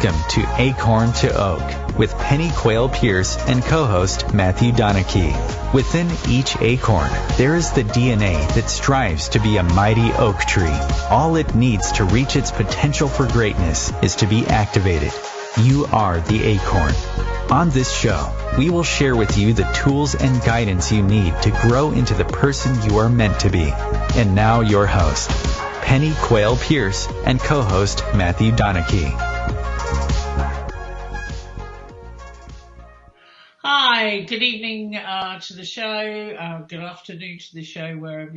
Welcome to Acorn to Oak with Pennie Quaile-Pearce and co-host Matthew Donachie. Within each acorn, there is the DNA that strives to be a mighty oak tree. All it needs to reach its potential for greatness is to be activated. You are the acorn. On this show, we will share with you the tools and guidance you need to grow into the person you are meant to be. And now your host, Pennie Quaile-Pearce and co-host Matthew Donachie. Hi, good evening to the show, good afternoon to the show, wherever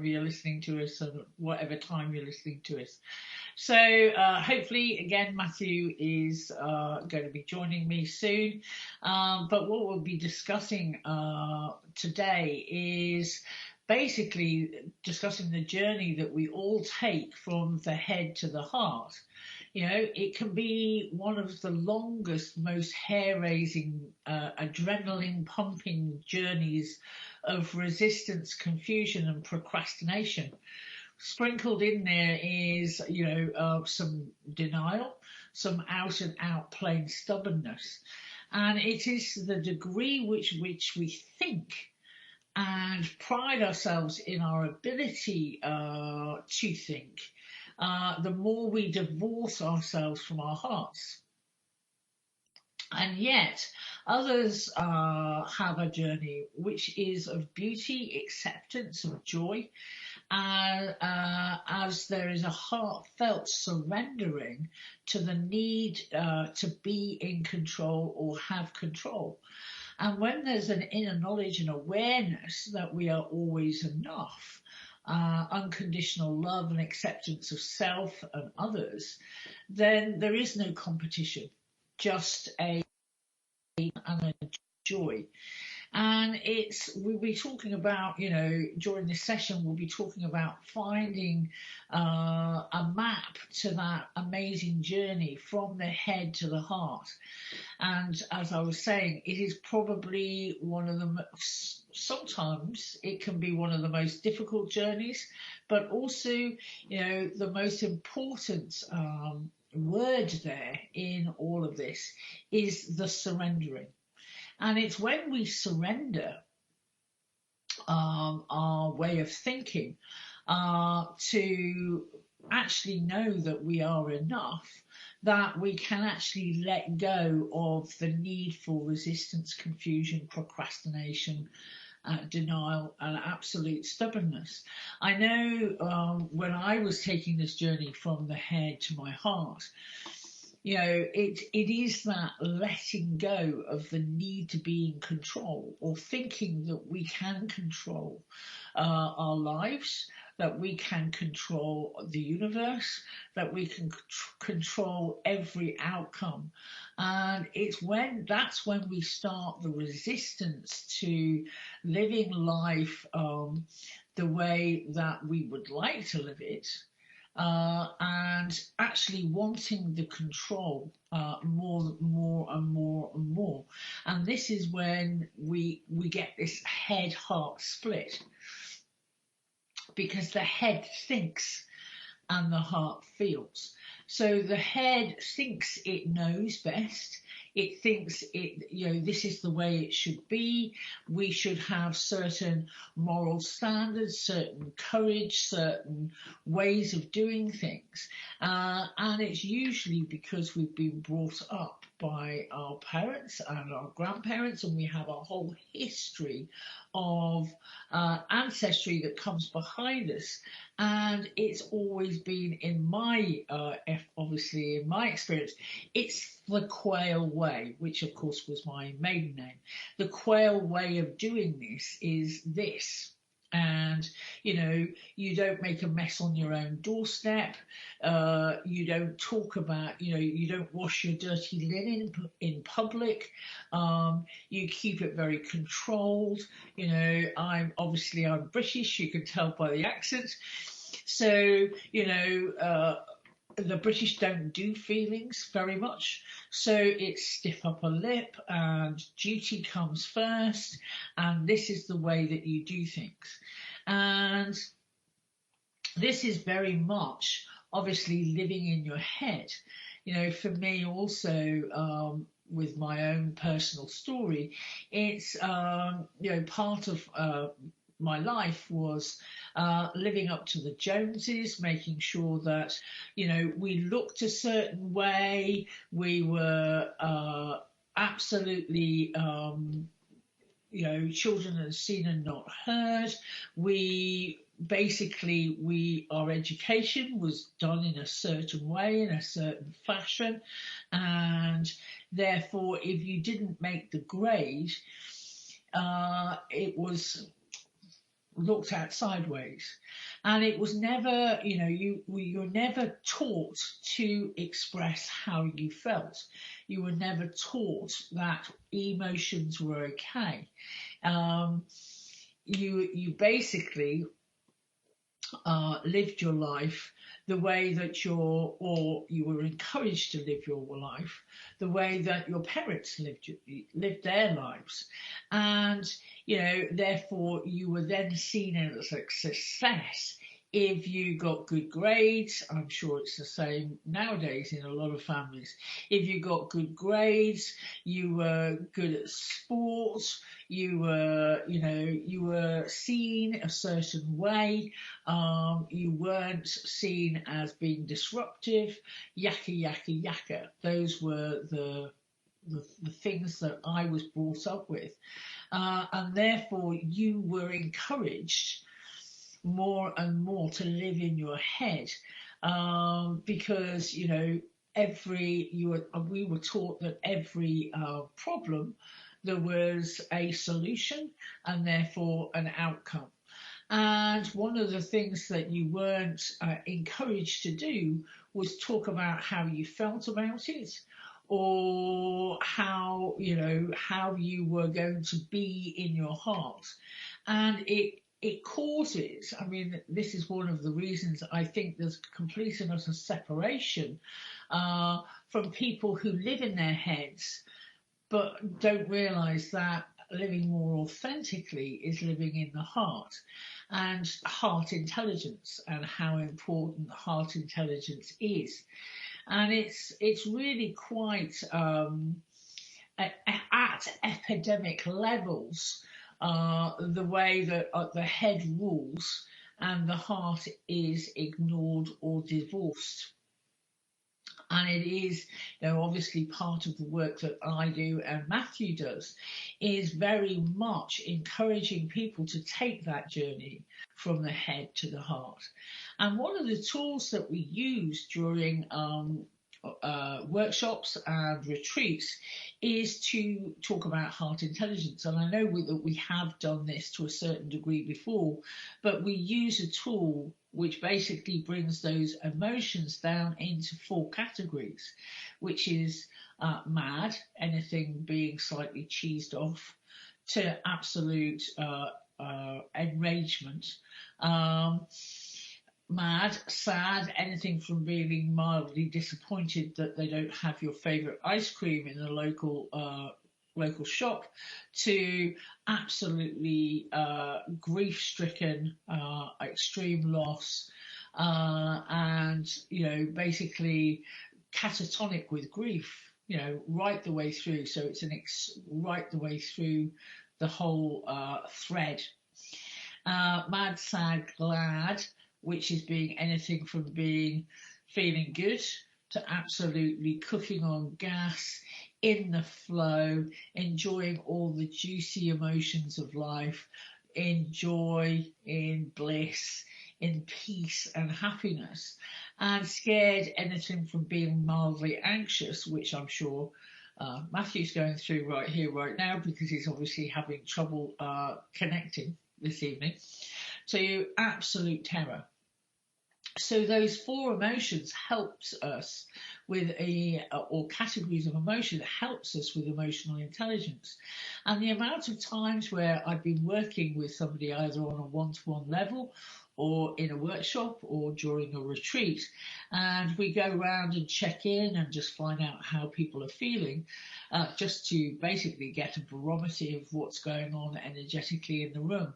you're listening to us, and whatever time you're listening to us. So hopefully, again, Matthew is going to be joining me soon. But what we'll be discussing today is basically discussing the journey that we all take from the head to the heart. You know, it can be one of the longest, most hair-raising, adrenaline-pumping journeys of resistance, confusion, and procrastination. Sprinkled in there is, some denial, some out-and-out plain stubbornness. And it is the degree which we think and pride ourselves in our ability to think, the more we divorce ourselves from our hearts. And yet, others have a journey which is of beauty, acceptance, of joy, as there is a heartfelt surrendering to the need to be in control or have control. And when there's an inner knowledge and awareness that we are always enough, unconditional love and acceptance of self and others, then there is no competition, just a joy. And we'll be talking about, during this session, we'll be talking about finding a map to that amazing journey from the head to the heart. And as I was saying, it is probably sometimes it can be one of the most difficult journeys, but also, the most important word there in all of this is the surrendering. And it's when we surrender our way of thinking to actually know that we are enough, that we can actually let go of the need for resistance, confusion, procrastination, denial, and absolute stubbornness. I know when I was taking this journey from the head to my heart, it is that letting go of the need to be in control, or thinking that we can control our lives, that we can control the universe, that we can control every outcome. And that's when we start the resistance to living life the way that we would like to live it. And actually wanting the control more and more. And this is when we get this head-heart split, because the head thinks and the heart feels. So the head thinks it knows best. It thinks this is the way it should be. We should have certain moral standards, certain courage, certain ways of doing things. And it's usually because we've been brought up by our parents and our grandparents, and we have a whole history of ancestry that comes behind us. And it's always been in my experience, it's the Quaile way, which of course was my maiden name. The Quaile way of doing this is this. And, you don't make a mess on your own doorstep. You don't talk about, you don't wash your dirty linen in public. You keep it very controlled. I'm British, you can tell by the accent. So, the British don't do feelings very much, so it's stiff upper lip and duty comes first, and this is the way that you do things. And this is very much obviously living in your head. for me also, with my own personal story, it's, part of my life was living up to the Joneses, making sure that, we looked a certain way, we were absolutely, children are seen and not heard. Our education was done in a certain way, in a certain fashion, and therefore, if you didn't make the grade, it was looked at sideways, and it was never, you're never taught to express how you felt. You were never taught that emotions were okay. You basically lived your life the way that you were encouraged to live your life, the way that your parents lived their lives, and therefore you were then seen as a success if you got good grades. I'm sure it's the same nowadays in a lot of families. If you got good grades, you were good at sports, you were seen a certain way, you weren't seen as being disruptive, yakka. Those were the things that I was brought up with. And therefore you were encouraged more and more to live in your head, because we were taught that every problem there was a solution and therefore an outcome. And one of the things that you weren't encouraged to do was talk about how you felt about it, or how you were going to be in your heart. And it causes, this is one of the reasons I think there's complete and utter separation from people who live in their heads but don't realise that living more authentically is living in the heart, and heart intelligence, and how important heart intelligence is. And it's really quite at epidemic levels, the way that the head rules and the heart is ignored or divorced. And it is, obviously part of the work that I do and Matthew does is very much encouraging people to take that journey from the head to the heart. And one of the tools that we use during workshops and retreats is to talk about heart intelligence. And I know that we have done this to a certain degree before, but we use a tool which basically brings those emotions down into 4 categories, which is mad, anything being slightly cheesed off, to absolute enragement, mad, sad, anything from being mildly disappointed that they don't have your favourite ice cream in the local shop, to absolutely grief-stricken, extreme loss, and basically catatonic with grief, right the way through. So it's right the way through the whole thread. Mad, sad, glad, which is being anything from feeling good to absolutely cooking on gas, in the flow, enjoying all the juicy emotions of life, in joy, in bliss, in peace and happiness. And scared, anything from being mildly anxious, which I'm sure Matthew's going through right here, right now, because he's obviously having trouble connecting this evening, to absolute terror. So those 4 emotions helps us with or categories of emotion helps us with emotional intelligence. And the amount of times where I've been working with somebody either on a one-to-one level or in a workshop or during a retreat, and we go around and check in and just find out how people are feeling, just to basically get a barometer of what's going on energetically in the room.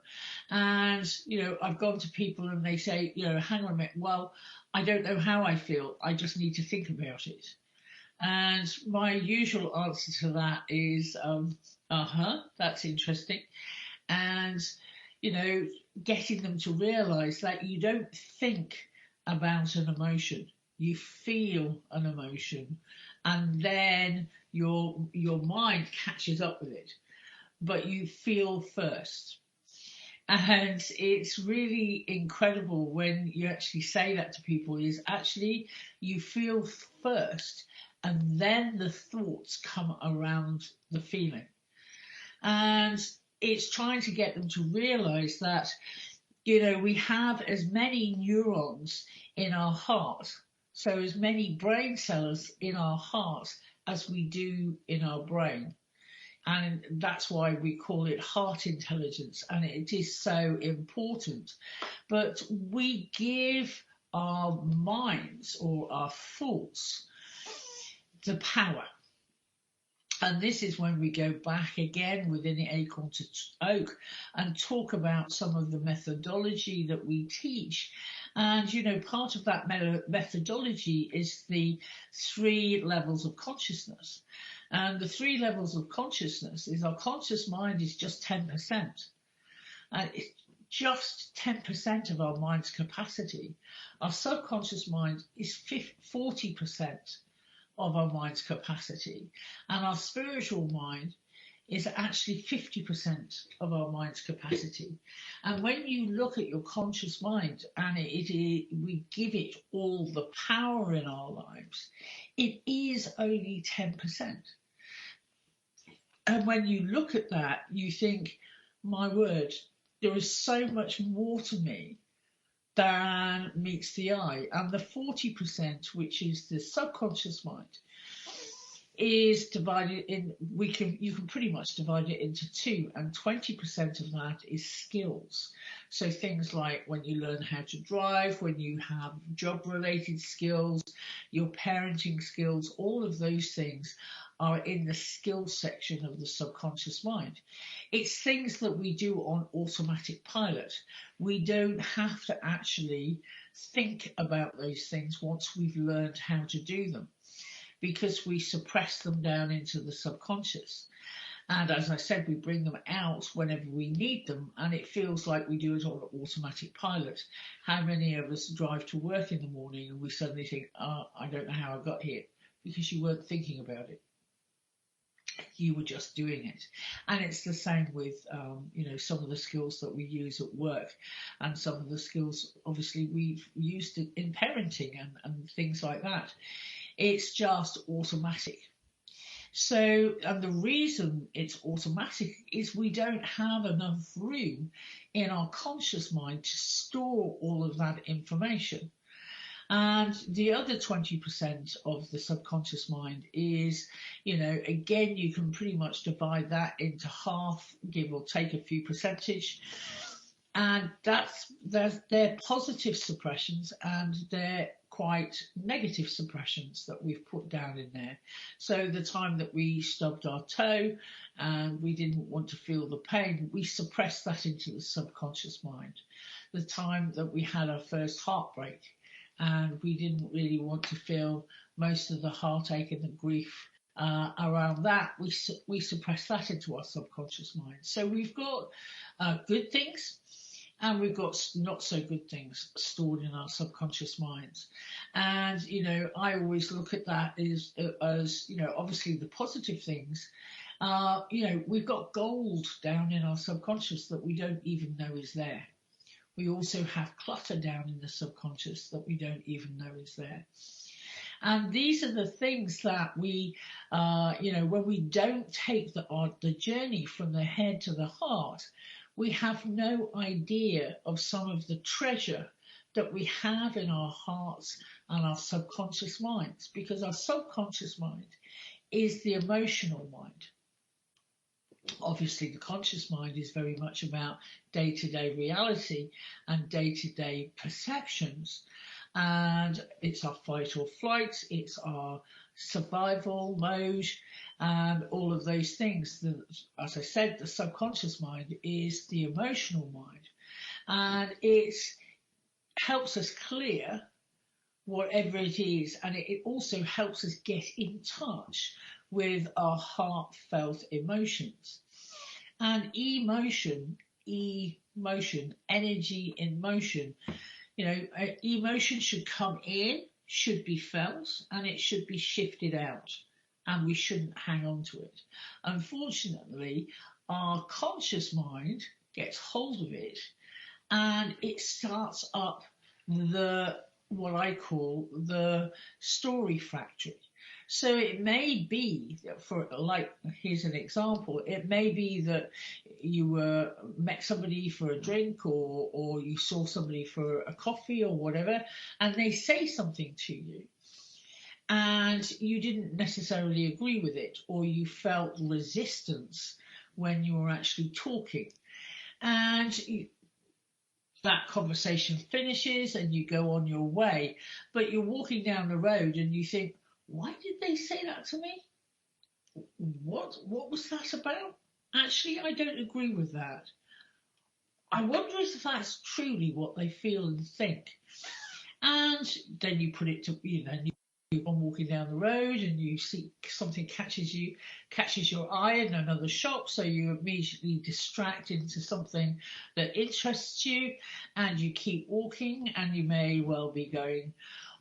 And I've gone to people and they say, hang on a minute, well, I don't know how I feel, I just need to think about it. And my usual answer to that is, that's interesting. And, getting them to realize that you don't think about an emotion, you feel an emotion, and then your mind catches up with it, but you feel first. And it's really incredible when you actually say that to people, is actually you feel first and then the thoughts come around the feeling. And it's trying to get them to realize that, we have as many neurons in our heart, so as many brain cells in our heart as we do in our brain. And that's why we call it heart intelligence, and it is so important. But we give our minds or our thoughts the power. And this is when we go back again within the Acorn to Oak and talk about some of the methodology that we teach. And, part of that methodology is the 3 levels of consciousness. And the 3 levels of consciousness is our conscious mind is just 10%. It's just 10% of our mind's capacity. Our subconscious mind is 40% of our mind's capacity, and our spiritual mind is actually 50% of our mind's capacity. And when you look at your conscious mind and we give it all the power in our lives, it is only 10%. And when you look at that, you think, my word, there is so much more to me than meets the eye. And the 40%, which is the subconscious mind, is divided in, you can pretty much divide it into 2, and 20% of that is skills. So things like when you learn how to drive, when you have job related skills, your parenting skills, all of those things are in the skills section of the subconscious mind. It's things that we do on automatic pilot. We don't have to actually think about those things once we've learned how to do them, because we suppress them down into the subconscious. And as I said, we bring them out whenever we need them, and it feels like we do it on automatic pilot. How many of us drive to work in the morning and we suddenly think, I don't know how I got here? Because you weren't thinking about it. You were just doing it. And it's the same with some of the skills that we use at work, and some of the skills obviously we've used in parenting and things like that. It's just automatic. So, and the reason it's automatic is we don't have enough room in our conscious mind to store all of that information. And the other 20% of the subconscious mind is, again, you can pretty much divide that into half, give or take a few percentage. And they're positive suppressions, and they're quite negative suppressions that we've put down in there. So the time that we stubbed our toe and we didn't want to feel the pain, we suppressed that into the subconscious mind. The time that we had our first heartbreak and we didn't really want to feel most of the heartache and the grief around that, we suppress that into our subconscious mind. So we've got good things, and we've got not so good things stored in our subconscious minds. And, I always look at that as obviously the positive things. We've got gold down in our subconscious that we don't even know is there. We also have clutter down in the subconscious that we don't even know is there. And these are the things that we, when we don't take the journey from the head to the heart, we have no idea of some of the treasure that we have in our hearts and our subconscious minds, because our subconscious mind is the emotional mind. Obviously, the conscious mind is very much about day-to-day reality and day-to-day perceptions. And it's our fight or flight, it's our survival mode, and all of those things. As I said, the subconscious mind is the emotional mind, and it helps us clear whatever it is, and it also helps us get in touch with our heartfelt emotions. And emotion, energy in motion, emotion should come in, should be felt, and it should be shifted out, and we shouldn't hang on to it. Unfortunately, our conscious mind gets hold of it, and it starts up what I call the story factory. So it may be that here's an example. It may be that you met somebody for a drink, or you saw somebody for a coffee or whatever, and they say something to you, and you didn't necessarily agree with it, or you felt resistance when you were actually talking, and that conversation finishes and you go on your way, but you're walking down the road and you think, why did they say that to me? What was that about? Actually, I don't agree with that. I wonder if that's truly what they feel and think. And then you put it to, you keep on walking down the road and you see something catches your eye in another shop, so you immediately distract into something that interests you, and you keep walking, and you may well be going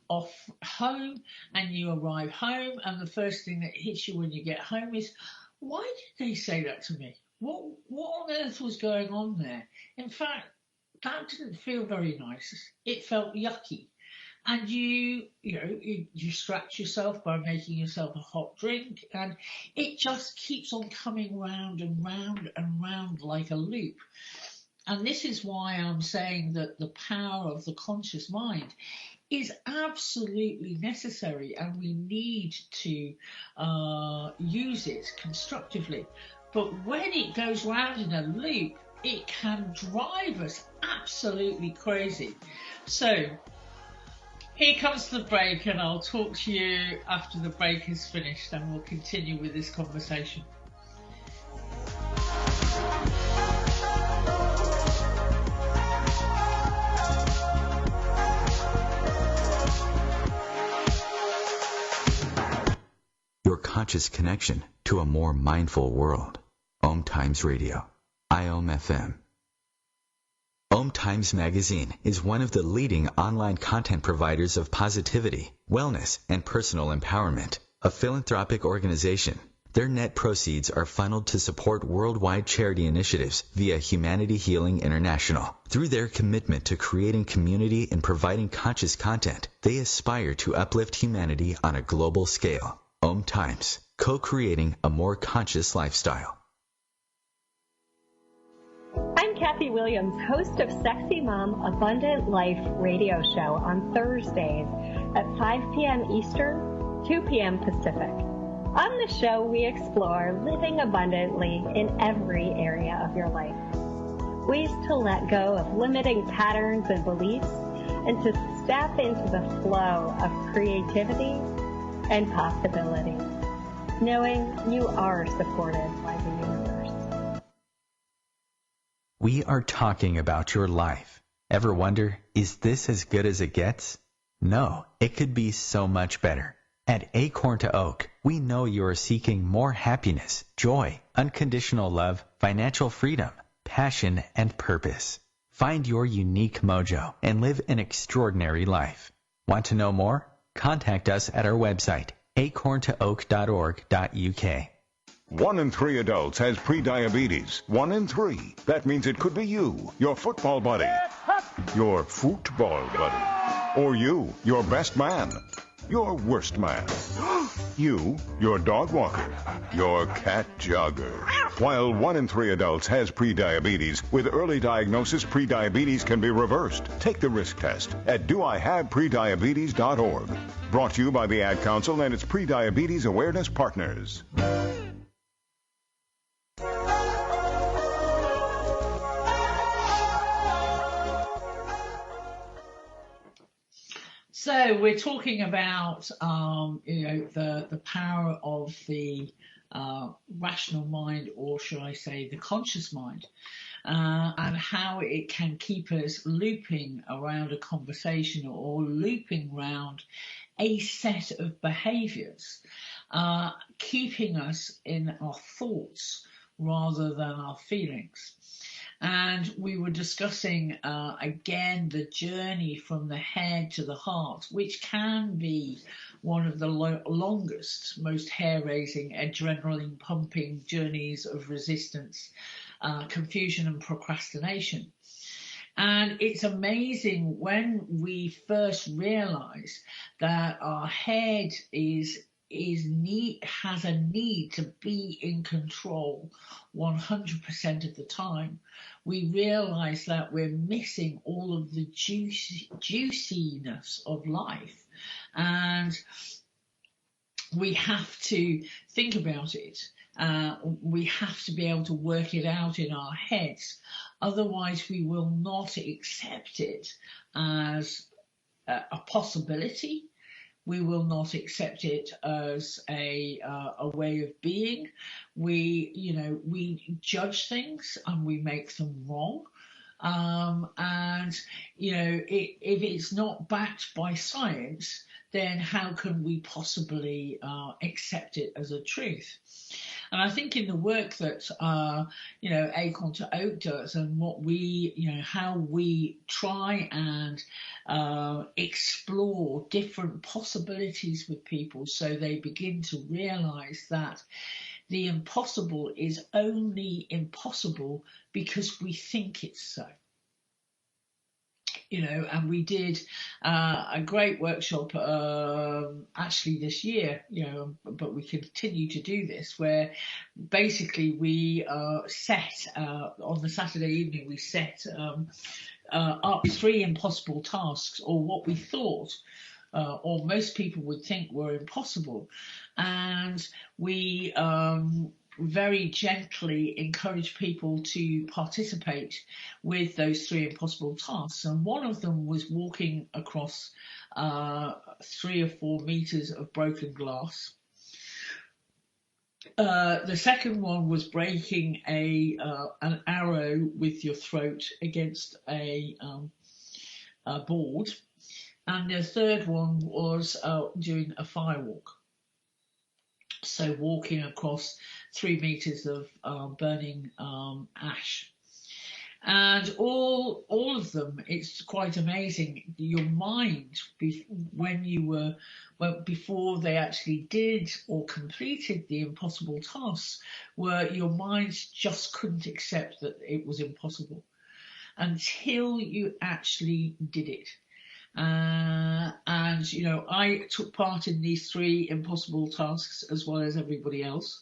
off home, and you arrive home, and the first thing that hits you when you get home is, why did they say that to me? What on earth was going on there? In fact, that didn't feel very nice. It felt yucky. And you distract yourself by making yourself a hot drink, and it just keeps on coming round and round and round like a loop. And this is why I'm saying that the power of the conscious mind is absolutely necessary, and we need to use it constructively. But when it goes round in a loop, it can drive us absolutely crazy. So here comes the break, and I'll talk to you after the break is finished, and we'll continue with this conversation. Your conscious connection to a more mindful world. OMTimes Radio. IOM-FM. OMTimes Magazine is one of the leading online content providers of positivity, wellness, and personal empowerment. A philanthropic organization, their net proceeds are funneled to support worldwide charity initiatives via Humanity Healing International. Through their commitment to creating community and providing conscious content, they aspire to uplift humanity on a global scale. OMTimes, co-creating a more conscious lifestyle. I'm Kathy Williams, host of Sexy Mom Abundant Life radio show on Thursdays at 5 p.m. Eastern, 2 p.m. Pacific. On the show, we explore living abundantly in every area of your life. Ways to let go of limiting patterns and beliefs, and to step into the flow of creativity and possibility, knowing you are supported by the universe. We are talking about your life. Ever wonder, is this as good as it gets? No, it could be so much better. At Acorn to Oak, we know you are seeking more happiness, joy, unconditional love, financial freedom, passion, and purpose. Find your unique mojo and live an extraordinary life. Want to know more? Contact us at our website, acorntooak.org.uk. 1 in 3 adults has prediabetes. 1 in 3. That means it could be you, your football buddy, your football buddy, or you, your best man, your worst man, you, your dog walker, your cat jogger. While 1 in 3 adults has prediabetes, with early diagnosis, prediabetes can be reversed. Take the risk test at doihaveprediabetes.org. Brought to you by the Ad Council and its prediabetes awareness partners. So we're talking about the power of the rational mind, or should I say the conscious mind, and how it can keep us looping around a conversation or looping around a set of behaviours, keeping us in our thoughts rather than our feelings. And we were discussing again the journey from the head to the heart, which can be one of the longest, most hair-raising, adrenaline-pumping journeys of resistance, confusion and procrastination. And it's amazing when we first realise that our head has a need to be in control 100% of the time. We realise that we're missing all of the juiciness of life, and we have to think about it. We have to be able to work it out in our heads. Otherwise, we will not accept it as a possibility. We will not accept it as a way of being. We judge things and we make them wrong. If it's not backed by science, then how can we possibly accept it as a truth? And I think in the work that Acorn to Oak does, and what how we try and explore different possibilities with people, so they begin to realise that the impossible is only impossible because we think it's so. And we did a great workshop actually this year, but we continue to do this, where basically we set on the Saturday evening, we set up 3 impossible tasks, or what we thought or most people would think were impossible, and we very gently encourage people to participate with those 3 impossible tasks. And one of them was walking across 3 or 4 meters of broken glass. The second one was breaking an arrow with your throat against a board. And the third one was doing a firewalk. So walking across 3 meters of burning ash. And all of them, it's quite amazing. Your mind, before they actually did or completed the impossible tasks, your mind just couldn't accept that it was impossible until you actually did it. I took part in these 3 impossible tasks as well as everybody else,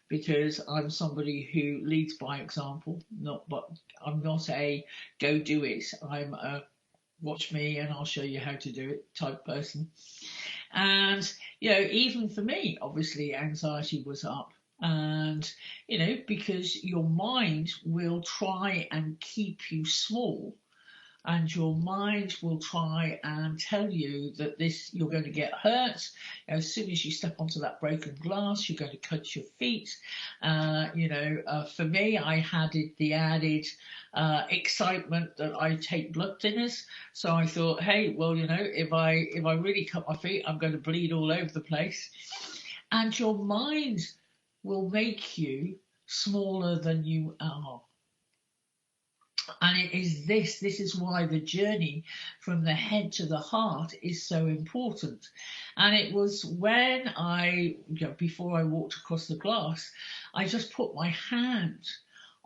because I'm somebody who leads by example. But I'm not a go do it. I'm a watch me and I'll show you how to do it type person. And even for me, obviously anxiety was up. And because your mind will try and keep you small. And your mind will try and tell you that you're going to get hurt. As soon as you step onto that broken glass, you're going to cut your feet. For me, I had the added excitement that I take blood thinners. So I thought, hey, well, if I really cut my feet, I'm going to bleed all over the place. And your mind will make you smaller than you are. And it is this is why the journey from the head to the heart is so important. And it was when before I walked across the glass, I just put my hand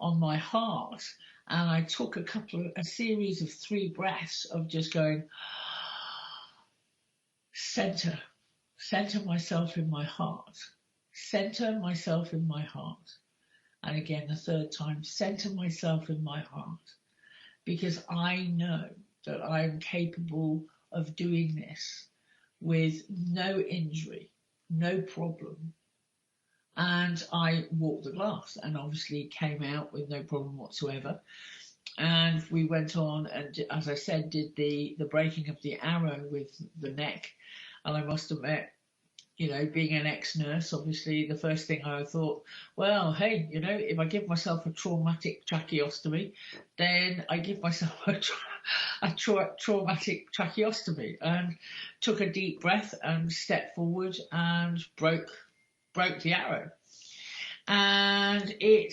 on my heart and I took a series of 3 breaths of just going, center myself in my heart, center myself in my heart. And again, the 3rd time, center myself in my heart, because I know that I am capable of doing this with no injury, no problem. And I walked the glass and obviously came out with no problem whatsoever. And we went on and, as I said, did the breaking of the arrow with the neck. And I must admit, being an ex-nurse, obviously the first thing I thought, well, hey, if I give myself a traumatic tracheostomy, then I give myself a traumatic tracheostomy, and took a deep breath and stepped forward and broke the arrow. And it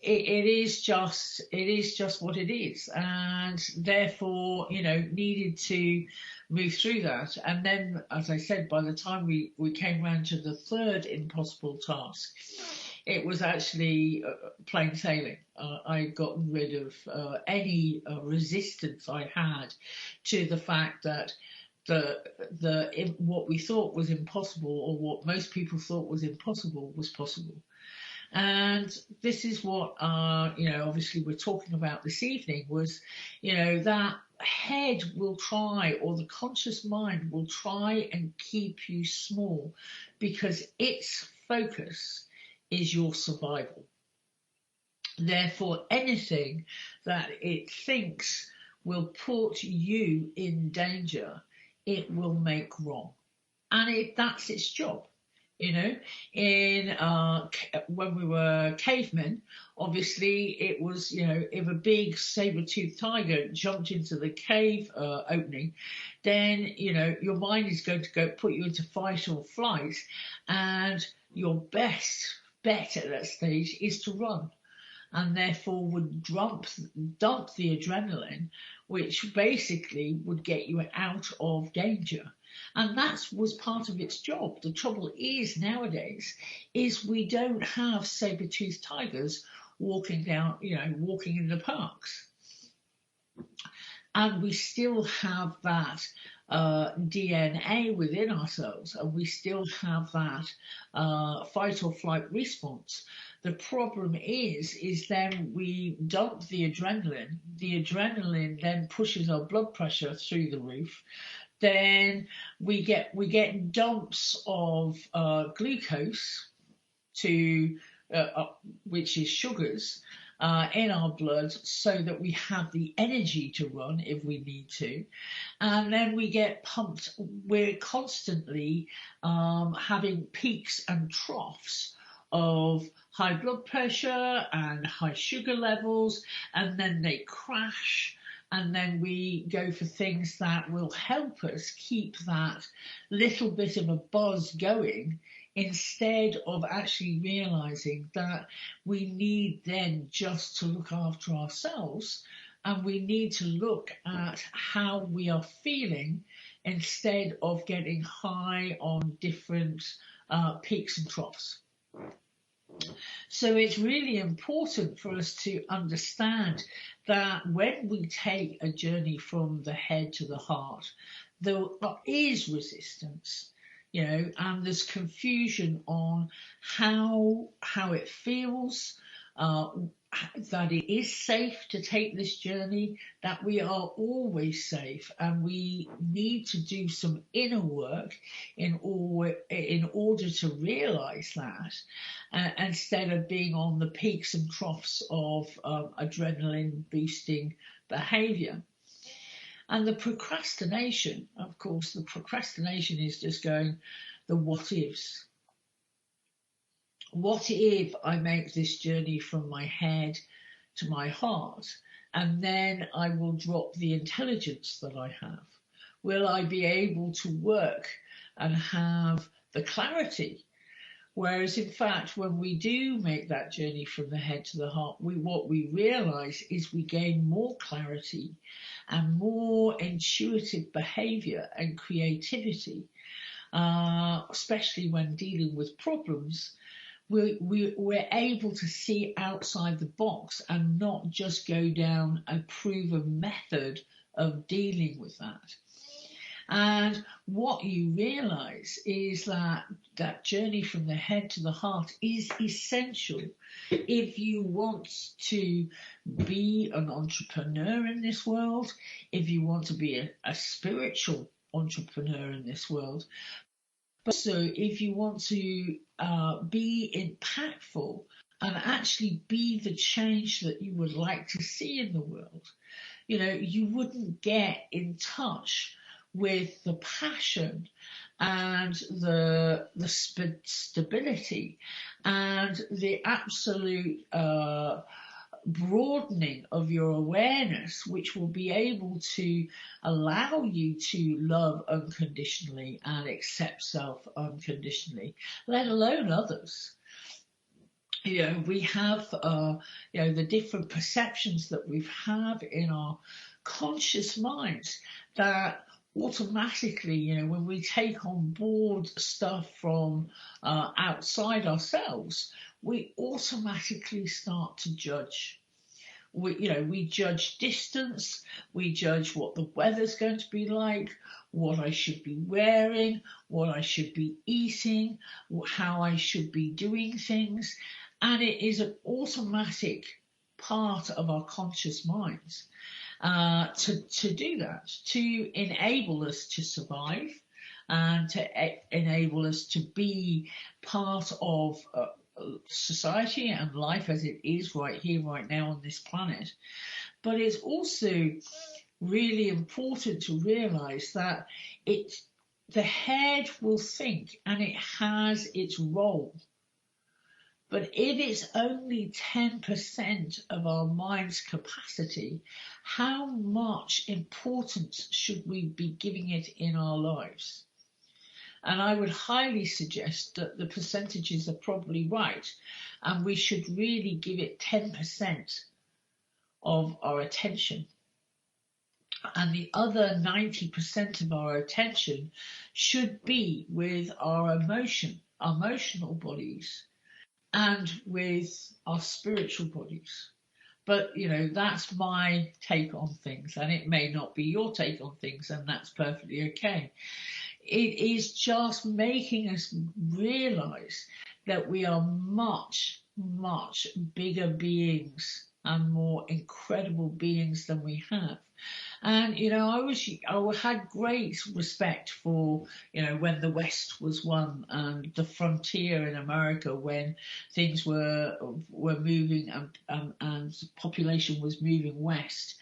is just what it is, and therefore needed to move through that. And then, as I said, by the time we came round to the third impossible task, it was actually plain sailing. I'd gotten rid of any resistance I had to the fact that what we thought was impossible, or what most people thought was impossible, was possible. And this is what, obviously we're talking about this evening, was, that head will try, or the conscious mind will try and keep you small, because its focus is your survival. Therefore, anything that it thinks will put you in danger, it will make wrong. And that's its job. When we were cavemen, obviously it was, if a big saber-toothed tiger jumped into the cave opening, then, your mind is going to go put you into fight or flight, and your best bet at that stage is to run, and therefore would dump the adrenaline, which basically would get you out of danger. And that was part of its job. The trouble is nowadays is we don't have saber-toothed tigers walking in the parks. And we still have that DNA within ourselves, and we still have that fight or flight response. The problem is then we dump the adrenaline. The adrenaline then pushes our blood pressure through the roof. Then we get dumps of glucose, which is sugars, in our blood, so that we have the energy to run if we need to. And then we get pumped. We're constantly having peaks and troughs of high blood pressure and high sugar levels, and then they crash. And then we go for things that will help us keep that little bit of a buzz going, instead of actually realizing that we need then just to look after ourselves, and we need to look at how we are feeling instead of getting high on different peaks and troughs. So it's really important for us to understand that when we take a journey from the head to the heart, there is resistance, and there's confusion on how it feels, that it is safe to take this journey, that we are always safe, and we need to do some inner work in order to realize that, instead of being on the peaks and troughs of adrenaline boosting behavior. And the procrastination, of course, is just going, the what ifs. What if I make this journey from my head to my heart, and then I will drop the intelligence that I have? Will I be able to work and have the clarity? Whereas, in fact, when we do make that journey from the head to the heart, what we realize is we gain more clarity and more intuitive behavior and creativity, especially when dealing with problems. We're able to see outside the box and not just go down a proven method of dealing with that. And what you realize is that journey from the head to the heart is essential if you want to be an entrepreneur in this world, if you want to be a spiritual entrepreneur in this world. But also, if you want to be impactful and actually be the change that you would like to see in the world, you wouldn't get in touch with the passion and the stability and the absolute broadening of your awareness, which will be able to allow you to love unconditionally and accept self unconditionally, let alone others. We have, the different perceptions that we have in our conscious minds that automatically, when we take on board stuff from outside ourselves, we automatically start to judge. We judge distance, we judge what the weather's going to be like, what I should be wearing, what I should be eating, how I should be doing things. And it is an automatic part of our conscious minds to do that, to enable us to survive and to enable us to be part of society and life as it is right here, right now on this planet. But it's also really important to realize that the head will think and it has its role. But if it's only 10% of our mind's capacity, how much importance should we be giving it in our lives? And I would highly suggest that the percentages are probably right, and we should really give it 10% of our attention. And the other 90% of our attention should be with our emotional bodies, and with our spiritual bodies. But, that's my take on things, and it may not be your take on things, and that's perfectly okay. It is just making us realize that we are much, much bigger beings and more incredible beings than we have. And, I had great respect for, when the West was won and the frontier in America, when things were moving and population was moving west.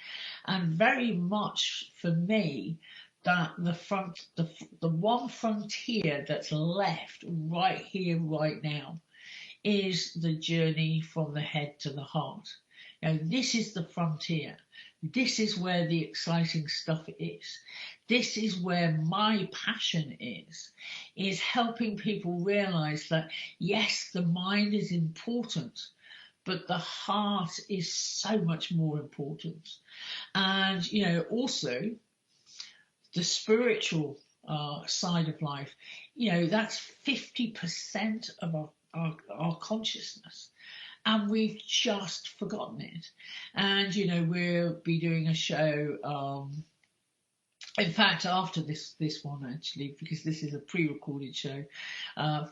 And very much for me, that the one frontier that's left right here, right now, is the journey from the head to the heart. This is the frontier. This is where the exciting stuff is. This is where my passion is helping people realize that, yes, the mind is important, but the heart is so much more important. And, also the spiritual side of life, that's 50% of our consciousness. And we've just forgotten it. And, we'll be doing a show, in fact, after this one, actually, because this is a pre-recorded show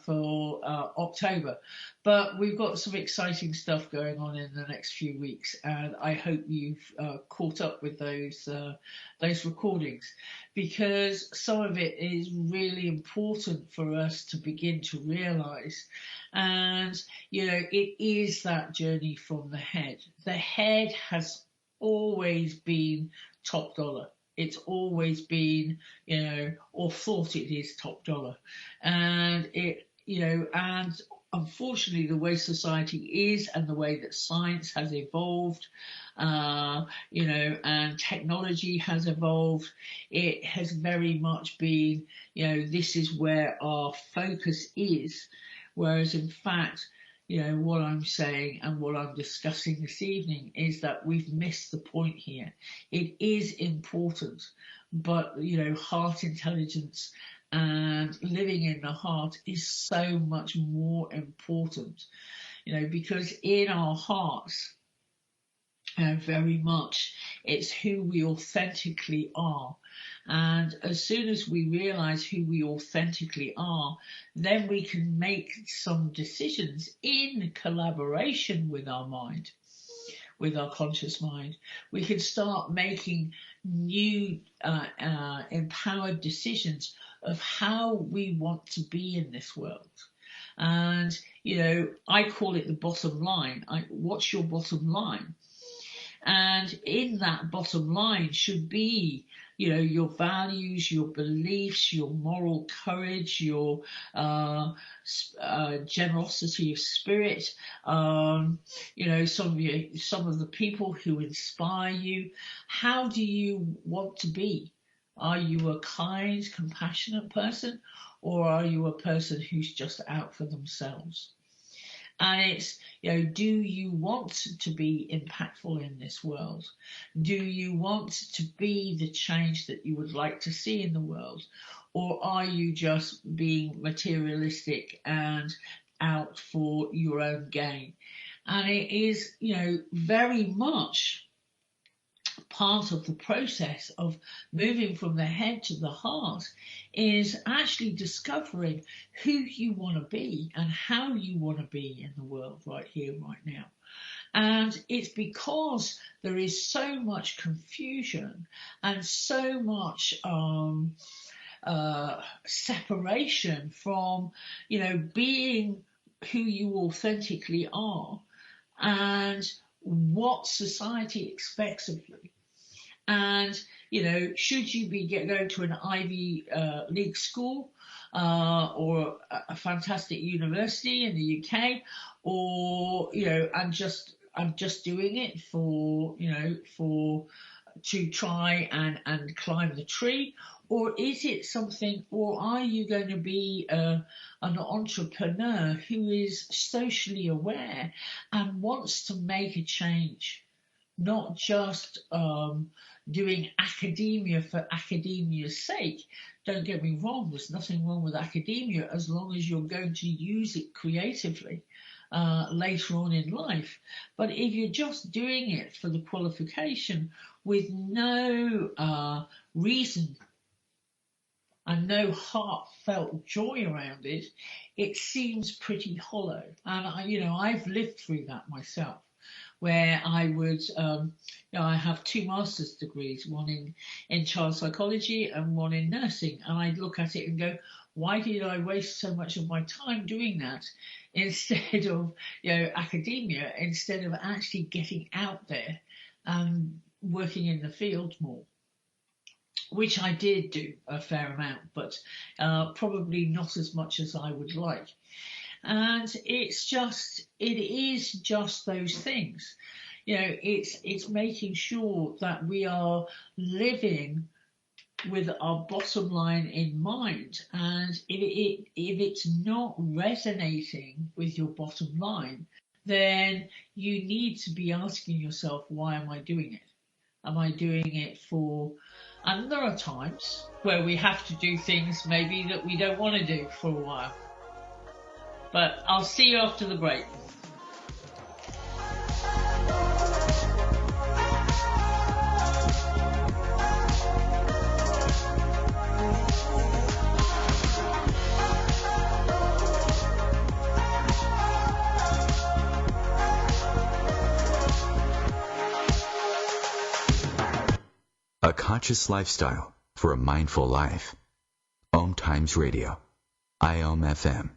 for October. But we've got some exciting stuff going on in the next few weeks, and I hope you've caught up with those recordings, because some of it is really important for us to begin to realize. And, it is that journey from the head. The head has always been top dollar. It's always been, or thought it is top dollar. And and unfortunately the way society is and the way that science has evolved, and technology has evolved, it has very much been, this is where our focus is. Whereas in fact, what I'm saying and what I'm discussing this evening is that we've missed the point here. It is important, but, heart intelligence and living in the heart is so much more important, because in our hearts, very much, it's who we authentically are. And as soon as we realize who we authentically are, then we can make some decisions in collaboration with our mind, with our conscious mind. We can start making new empowered decisions of how we want to be in this world. And, I call it the bottom line. What's your bottom line? And in that bottom line should be, your values, your beliefs, your moral courage, your generosity of spirit, some of the people who inspire you. How do you want to be? Are you a kind, compassionate person, or are you a person who's just out for themselves? And it's, do you want to be impactful in this world? Do you want to be the change that you would like to see in the world? Or are you just being materialistic and out for your own gain? And it is, very much part of the process of moving from the head to the heart is actually discovering who you want to be and how you want to be in the world right here, right now. And it's because there is so much confusion and so much separation from, being who you authentically are and what society expects of you. And, should you be going to an Ivy League school or a fantastic university in the UK, or, I'm just doing it to try and climb the tree? Or is it something, or are you going to be an entrepreneur who is socially aware and wants to make a change? Not just doing academia for academia's sake. Don't get me wrong, there's nothing wrong with academia as long as you're going to use it creatively later on in life. But if you're just doing it for the qualification with no reason and no heartfelt joy around it, it seems pretty hollow. And I've lived through that myself, where I would, I have 2 master's degrees, one in child psychology and one in nursing. And I'd look at it and go, why did I waste so much of my time doing that instead of, academia, instead of actually getting out there and working in the field more? Which I did do a fair amount, but probably not as much as I would like. And it is just those things. It's making sure that we are living with our bottom line in mind. And if it's not resonating with your bottom line, then you need to be asking yourself, why am I doing it? Am I doing it for... And there are times where we have to do things maybe that we don't want to do for a while. But I'll see you after the break. A conscious lifestyle for a mindful life. OMTimes Radio. IOM-FM.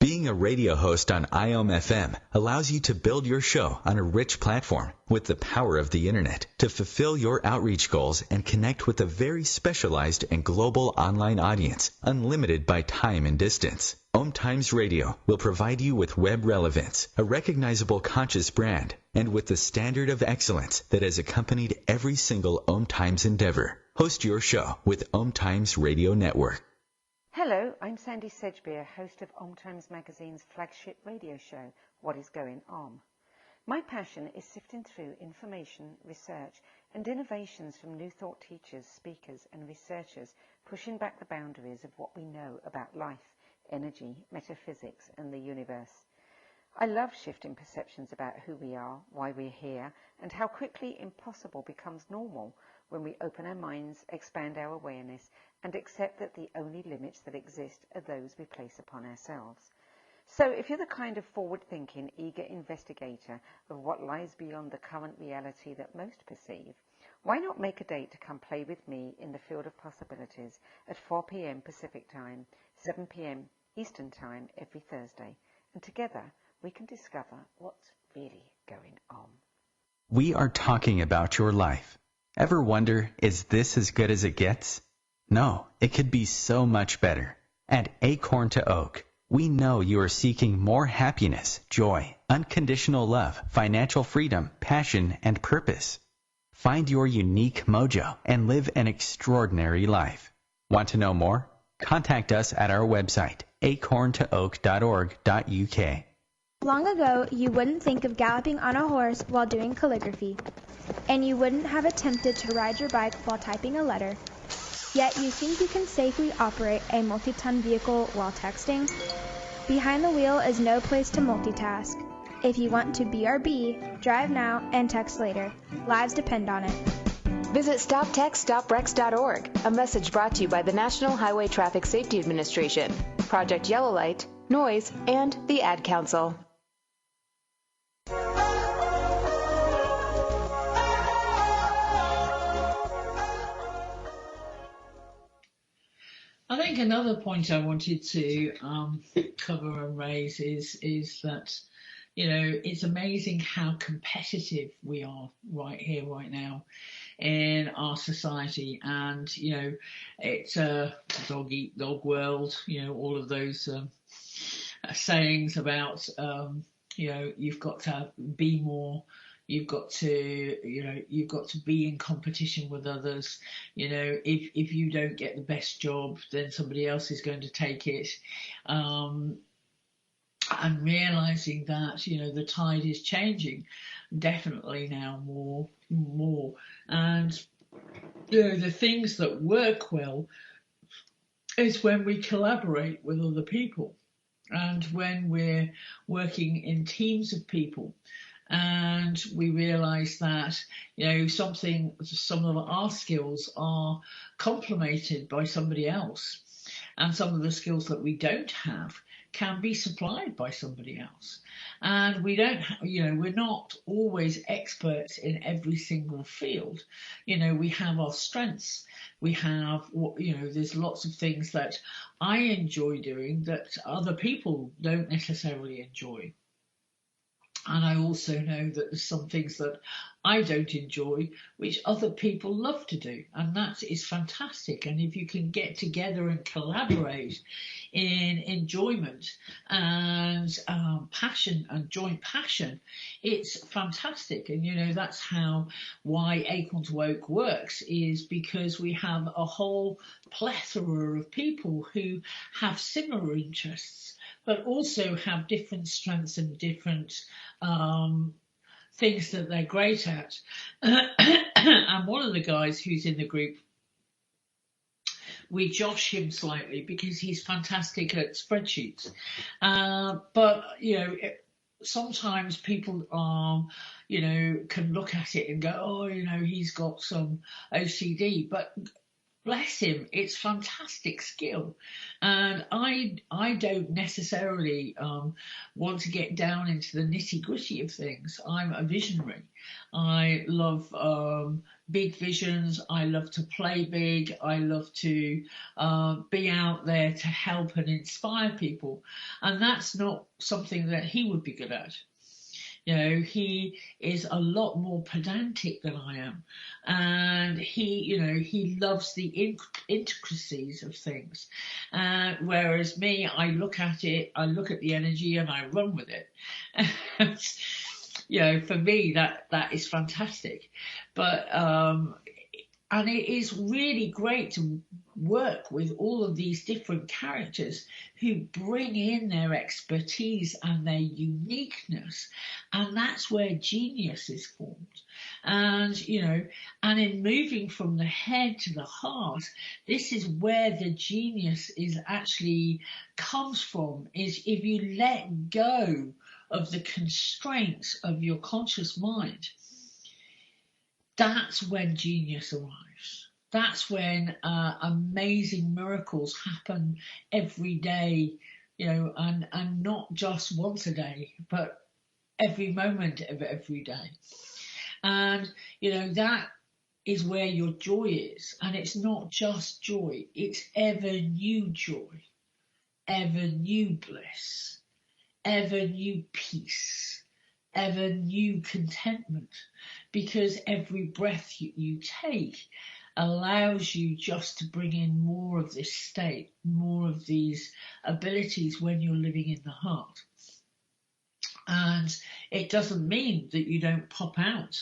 Being a radio host on IOM-FM allows you to build your show on a rich platform with the power of the internet to fulfill your outreach goals and connect with a very specialized and global online audience, unlimited by time and distance. OMTimes Radio will provide you with web relevance, a recognizable conscious brand, and with the standard of excellence that has accompanied every single OMTimes endeavor. Host your show with OMTimes Radio Network. Hello, I'm Sandy Sedgbeer, host of OMTimes Magazine's flagship radio show, What is Going On. My passion is sifting through information, research and innovations from new thought teachers, speakers and researchers pushing back the boundaries of what we know about life, energy, metaphysics and the universe. I love shifting perceptions about who we are, why we're here, and how quickly impossible becomes normal when we open our minds, expand our awareness, and accept that the only limits that exist are those we place upon ourselves. So if you're the kind of forward-thinking, eager investigator of what lies beyond the current reality that most perceive, why not make a date to come play with me in the field of possibilities at 4 p.m. Pacific Time, 7 p.m. Eastern Time every Thursday, and together we can discover what's really going on. We are talking about your life. Ever wonder, is this as good as it gets? No, it could be so much better. At Acorn to Oak, we know you are seeking more happiness, joy, unconditional love, financial freedom, passion, and purpose. Find your unique mojo and live an extraordinary life. Want to know more? Contact us at our website, acorntooak.org.uk. Long ago, you wouldn't think of galloping on a horse while doing calligraphy, and you wouldn't have attempted to ride your bike while typing a letter. Yet you think you can safely operate a multi-ton vehicle while texting? Behind the wheel is no place to multitask. If you want to BRB, drive now and text later. Lives depend on it. Visit StopTextStopWrecks.org, a message brought to you by the National Highway Traffic Safety Administration, Project Yellow Light, Noise, and the Ad Council. I think another point I wanted to cover and raise is that, it's amazing how competitive we are right here, right now in our society. And, it's a dog eat dog world, all of those sayings about, you've got to be more. You've got to be in competition with others. If you don't get the best job, then somebody else is going to take it. And realizing that, the tide is changing definitely now more. And, the things that work well is when we collaborate with other people and when we're working in teams of people. And we realize that, some of our skills are complemented by somebody else. And some of the skills that we don't have can be supplied by somebody else. And we don't, we're not always experts in every single field. We have our strengths. We have, there's lots of things that I enjoy doing that other people don't necessarily enjoy. And I also know that there's some things that I don't enjoy, which other people love to do. And that is fantastic. And if you can get together and collaborate in enjoyment and passion and joint passion, it's fantastic. And, that's why Acorn to Oak works, is because we have a whole plethora of people who have similar interests, but also have different strengths and different things that they're great at. And one of the guys who's in the group, we josh him slightly because he's fantastic at spreadsheets. But, sometimes people can look at it and go, he's got some OCD. But bless him, it's fantastic skill. And I don't necessarily want to get down into the nitty-gritty of things. I'm a visionary. I love big visions. I love to play big. I love to be out there to help and inspire people. And that's not something that he would be good at. He is a lot more pedantic than I am, and he loves the intricacies of things. Whereas me, I look at it, I look at the energy, and I run with it. For me, that is fantastic. But and it is really great to work with all of these different characters who bring in their expertise and their uniqueness. And that's where genius is formed. And, and in moving from the head to the heart, this is where the genius is actually comes from, is if you let go of the constraints of your conscious mind. That's when genius arrives. That's when amazing miracles happen every day, and not just once a day, but every moment of every day. And, that is where your joy is. And it's not just joy, it's ever new joy. ever new bliss, ever new peace, ever new contentment, because every breath you take allows you just to bring in more of this state, more of these abilities when you're living in the heart. And it doesn't mean that you don't pop out.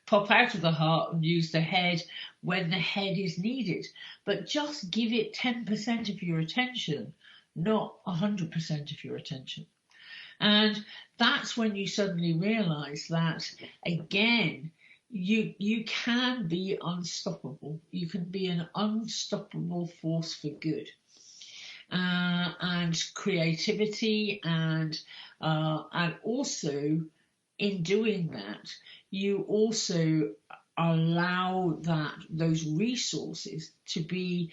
Pop out of the heart and use the head when the head is needed, but just give it 10% of your attention, not 100% of your attention. And that's when you suddenly realize that, again, you can be unstoppable. You can be an unstoppable force for good. And creativity, and also in doing that, you also allow those resources to be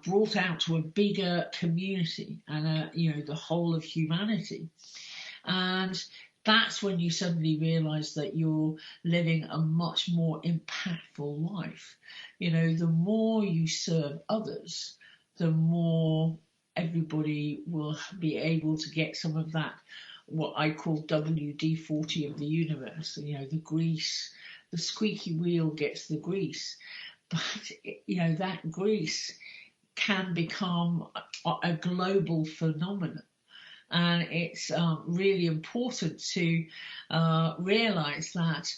brought out to a bigger community and the whole of humanity. And that's when you suddenly realize that you're living a much more impactful life. The more you serve others, the more everybody will be able to get some of that, what I call WD-40 of the universe. The grease, the squeaky wheel gets the grease, but that grease can become a global phenomenon. And it's really important to realize that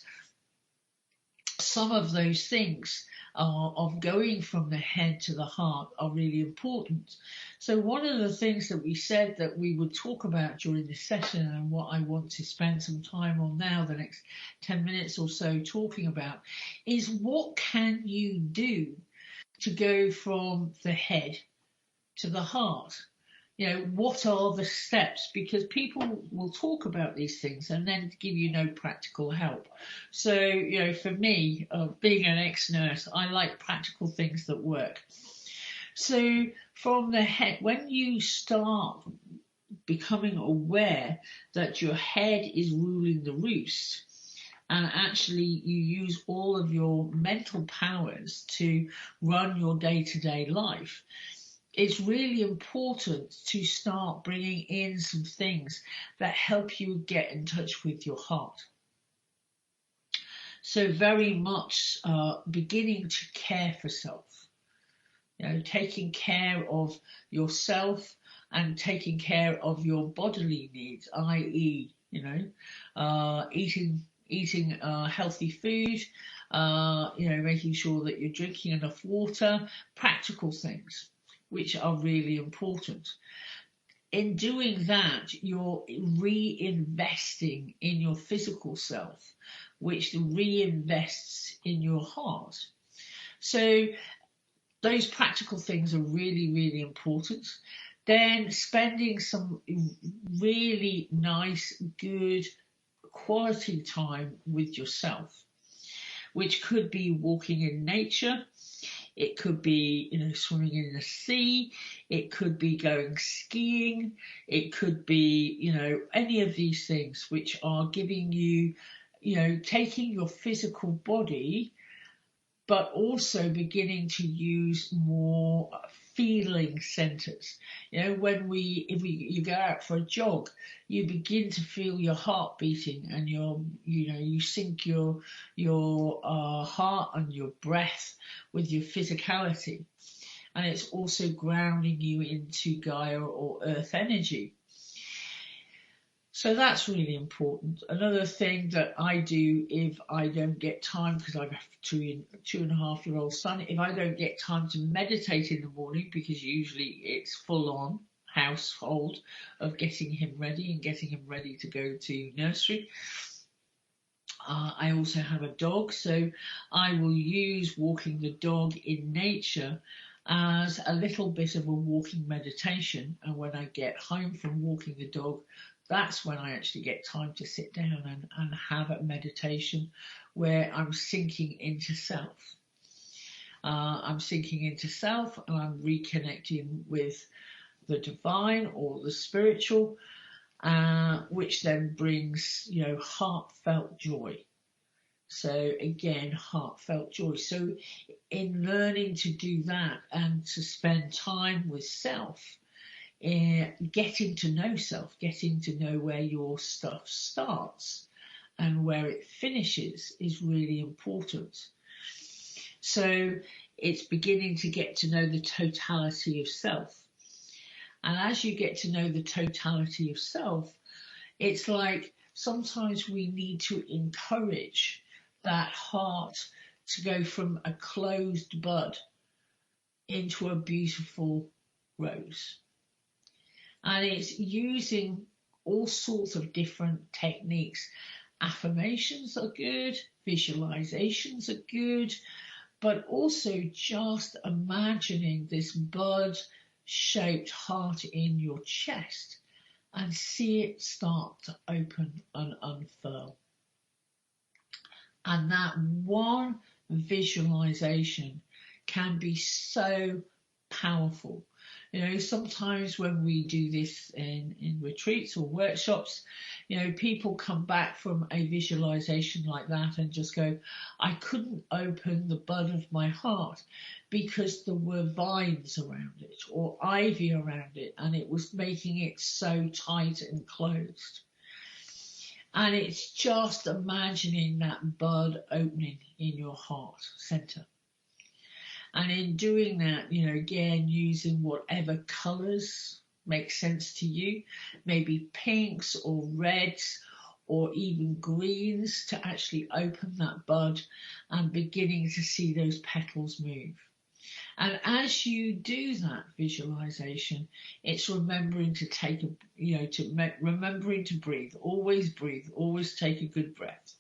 some of those things of going from the head to the heart are really important. So one of the things that we said that we would talk about during this session, and what I want to spend some time on now, the next 10 minutes or so talking about, is what can you do to go from the head to the heart? What are the steps? Because people will talk about these things and then give you no practical help. So, for me, being an ex-nurse, I like practical things that work. So from the head, when you start becoming aware that your head is ruling the roost, and actually you use all of your mental powers to run your day-to-day life, it's really important to start bringing in some things that help you get in touch with your heart. So very much beginning to care for self, taking care of yourself and taking care of your bodily needs, i.e., eating healthy food, making sure that you're drinking enough water, practical things, which are really important. In doing that, you're reinvesting in your physical self, which reinvests in your heart. So those practical things are really, really important. Then spending some really nice, good, quality time with yourself, which could be walking in nature. It could be, swimming in the sea. It could be going skiing. It could be, any of these things which are giving you, taking your physical body, but also beginning to use more feeling centers. If you go out for a jog, you begin to feel your heart beating, and you sync your heart and your breath with your physicality, and it's also grounding you into Gaia or Earth energy. So that's really important. Another thing that I do if I don't get time, because I have a 2.5-year-old son, if I don't get time to meditate in the morning, because usually it's full on household of getting him ready and getting him ready to go to nursery. I also have a dog, so I will use walking the dog in nature as a little bit of a walking meditation. And when I get home from walking the dog, that's when I actually get time to sit down and have a meditation where I'm sinking into self. I'm sinking into self, and I'm reconnecting with the divine or the spiritual, which then brings, heartfelt joy. So again, heartfelt joy. So in learning to do that and to spend time with self, getting to know self, getting to know where your stuff starts and where it finishes is really important. So it's beginning to get to know the totality of self. And as you get to know the totality of self, it's like sometimes we need to encourage that heart to go from a closed bud into a beautiful rose. And it's using all sorts of different techniques. Affirmations are good, visualizations are good, but also just imagining this bud-shaped heart in your chest and see it start to open and unfurl. And that one visualization can be so powerful. You know, sometimes when we do this in retreats or workshops, you know, people come back from a visualization like that and just go, I couldn't open the bud of my heart because there were vines around it or ivy around it, and it was making it so tight and closed. And it's just imagining that bud opening in your heart center. And in doing that, you know, again, using whatever colours make sense to you, maybe pinks or reds or even greens, to actually open that bud and beginning to see those petals move. And as you do that visualization, it's remembering to take remembering to breathe, always take a good breath.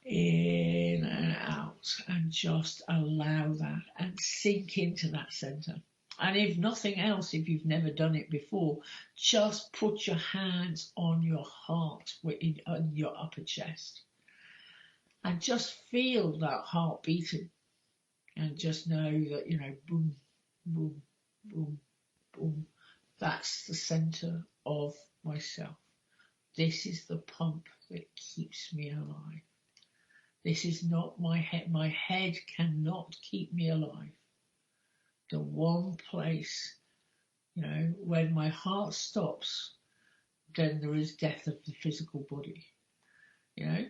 In and out, and just allow that and sink into that center. And if nothing else, if you've never done it before, just put your hands on your heart, on your upper chest, and just feel that heart beating, and just know that, you know, boom, boom, boom, boom, that's the center of myself. This is the pump that keeps me alive. This is not my head. My head cannot keep me alive. The one place, you know, when my heart stops, then there is death of the physical body. You know,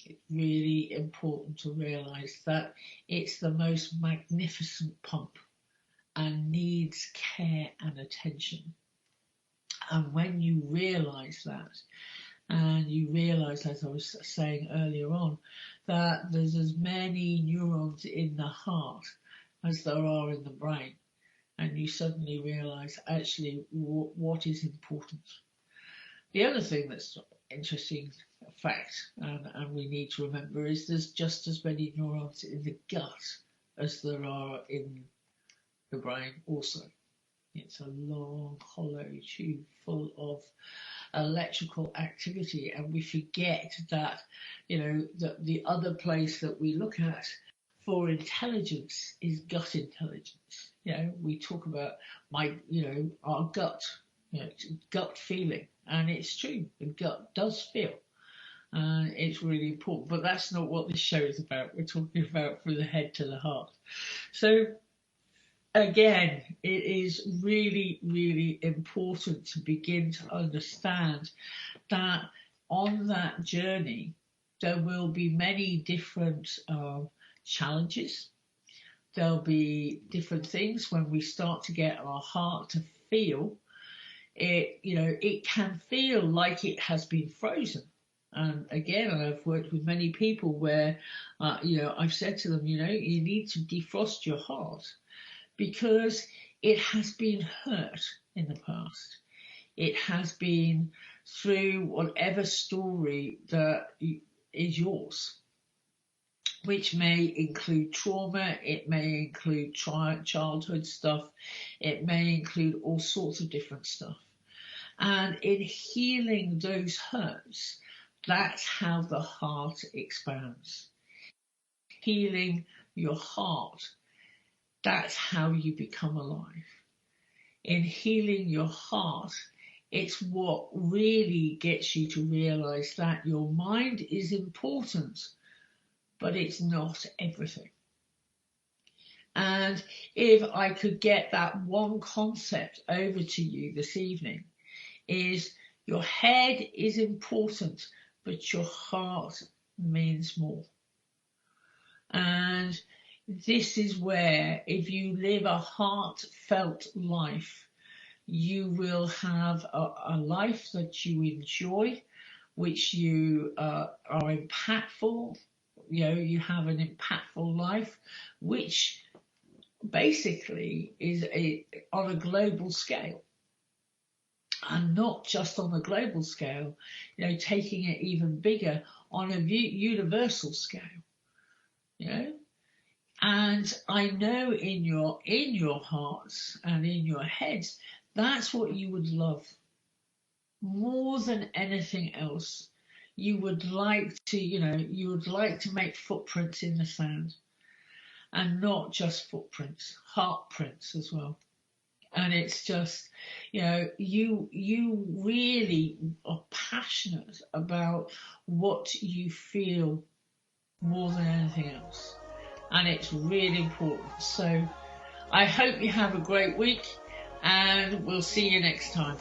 it's really important to realize that it's the most magnificent pump and needs care and attention. And when you realize that, and you realize, as I was saying earlier on, that there's as many neurons in the heart as there are in the brain, and you suddenly realize actually what is important. The other thing that's interesting fact, and we need to remember, is there's just as many neurons in the gut as there are in the brain also. It's a long, hollow tube full of electrical activity, and we forget that, you know, that the other place that we look at for intelligence is gut intelligence. You know, we talk about our gut, you know, gut feeling, and it's true, the gut does feel. It's really important, but that's not what this show is about. We're talking about from the head to the heart. So again, it is really, really important to begin to understand that on that journey, there will be many different challenges. There'll be different things when we start to get our heart to feel it. You know, it can feel like it has been frozen. And again, I've worked with many people where, I've said to them, you know, you need to defrost your heart, because it has been hurt in the past. It has been through whatever story that is yours, which may include trauma, it may include childhood stuff, it may include all sorts of different stuff. And in healing those hurts, that's how the heart expands. Healing your heart, that's how you become alive. In healing your heart, it's what really gets you to realize that your mind is important, but it's not everything. And if I could get that one concept over to you this evening, is your head is important, but your heart means more. And this is where, if you live a heartfelt life, you will have a life that you enjoy, which you are impactful. You have an impactful life, which basically is on a global scale. And not just on a global scale, taking it even bigger on a universal scale, And I know in your hearts and in your heads, that's what you would love more than anything else. You would like to make footprints in the sand, and not just footprints, heart prints as well. And it's just, you really are passionate about what you feel more than anything else. And it's really important. So I hope you have a great week, and we'll see you next time.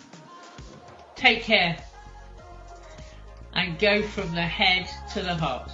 Take care, and go from the head to the heart.